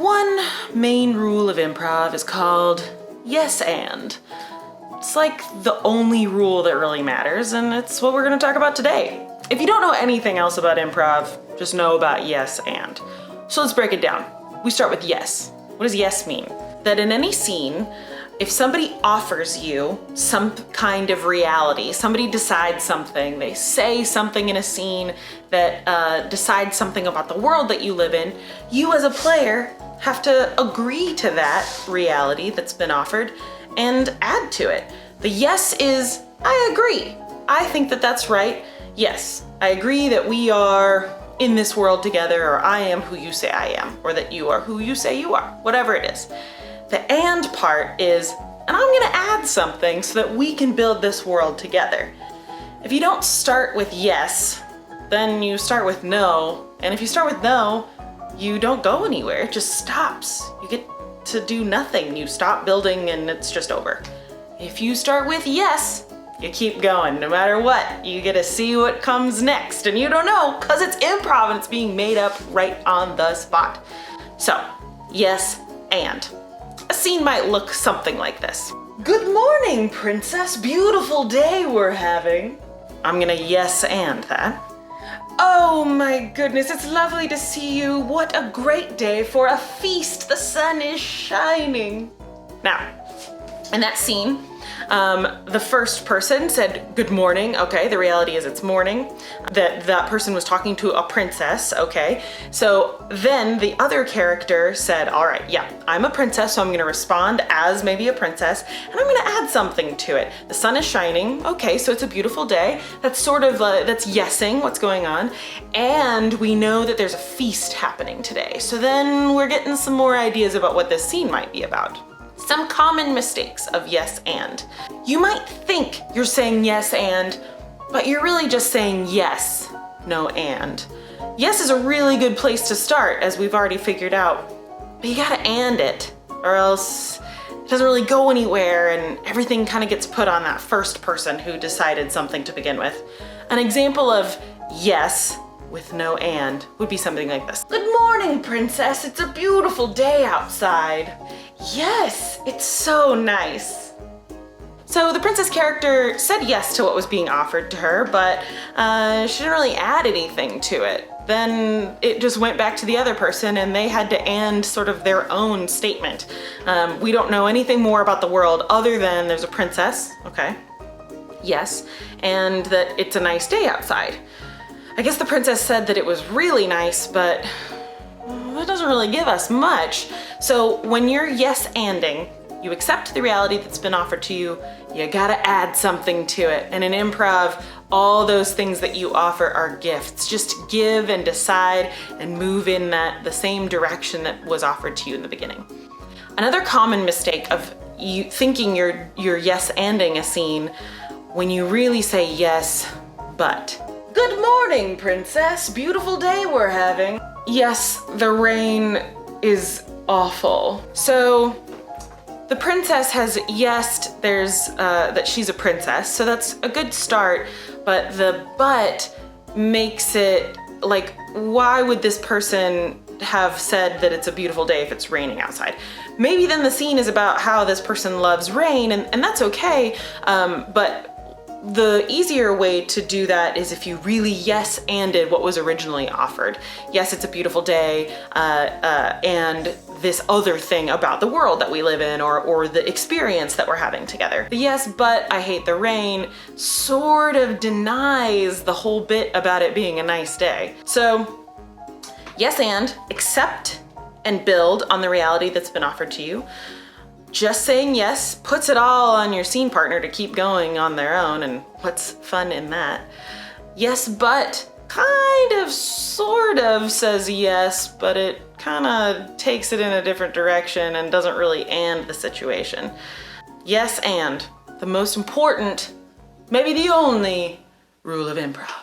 one main rule of improv is called yes and. It's like the only rule that really matters, and it's what we're gonna talk about today. If you don't know anything else about improv, just know about yes and. So let's break it down. We start with yes. What does yes mean? That in any scene, if somebody offers you some kind of reality, somebody decides something, they say something in a scene that decides something about the world that you live in, you as a player have to agree to that reality that's been offered and add to it. The yes is, I agree. I think that that's right. Yes, I agree that we are in this world together, or I am who you say I am, or that you are who you say you are, whatever it is. The and part is, and I'm gonna add something so that we can build this world together. If you don't start with yes, then you start with no, and if you start with no, you don't go anywhere, it just stops. You get to do nothing, you stop building and it's just over. If you start with yes, you keep going, no matter what. You get to see what comes next, and you don't know, because it's improv and it's being made up right on the spot. So, yes and. A scene might look something like this. Good morning, princess. Beautiful day we're having. I'm gonna yes and that. Oh my goodness, it's lovely to see you. What a great day for a feast. The sun is shining. Now, in that scene, the first person said, good morning. Okay, the reality is it's morning. That person was talking to a princess. Okay, so then the other character said, all right, yeah, I'm a princess, so I'm gonna respond as maybe a princess, and I'm gonna add something to it. The sun is shining. Okay, so it's a beautiful day. That's sort of, that's yesing what's going on. And we know that there's a feast happening today. So then we're getting some more ideas about what this scene might be about. Some common mistakes of yes and. You might think you're saying yes and, but you're really just saying yes, no and. Yes is a really good place to start, as we've already figured out, but you gotta and it, or else it doesn't really go anywhere and everything kind of gets put on that first person who decided something to begin with. An example of yes with no and would be something like this. Good morning, princess. It's a beautiful day outside. Yes, it's so nice. So the princess character said yes to what was being offered to her, but she didn't really add anything to it. Then it just went back to the other person and they had to and sort of their own statement. We don't know anything more about the world other than there's a princess, okay, yes, and that it's a nice day outside. I guess the princess said that it was really nice, but that doesn't really give us much. So when you're yes-anding, you accept the reality that's been offered to you, you gotta add something to it. And in improv, all those things that you offer are gifts. Just give and decide and move in the same direction that was offered to you in the beginning. Another common mistake of you thinking you're yes-anding a scene when you really say yes, but. Good morning, princess. Beautiful day we're having. Yes, the rain is awful. So the princess has yesed that she's a princess, so that's a good start, but the but makes it like, why would this person have said that it's a beautiful day if it's raining outside? Maybe then the scene is about how this person loves rain, and that's okay, but the easier way to do that is if you really yes-anded what was originally offered. Yes, it's a beautiful day, and this other thing about the world that we live in, or the experience that we're having together. The yes, but I hate the rain sort of denies the whole bit about it being a nice day. So yes and, accept and build on the reality that's been offered to you. Just saying yes puts it all on your scene partner to keep going on their own, and what's fun in that? Yes, but kind of, sort of says yes, but it kind of takes it in a different direction and doesn't really and the situation. Yes and, the most important, maybe the only rule of improv.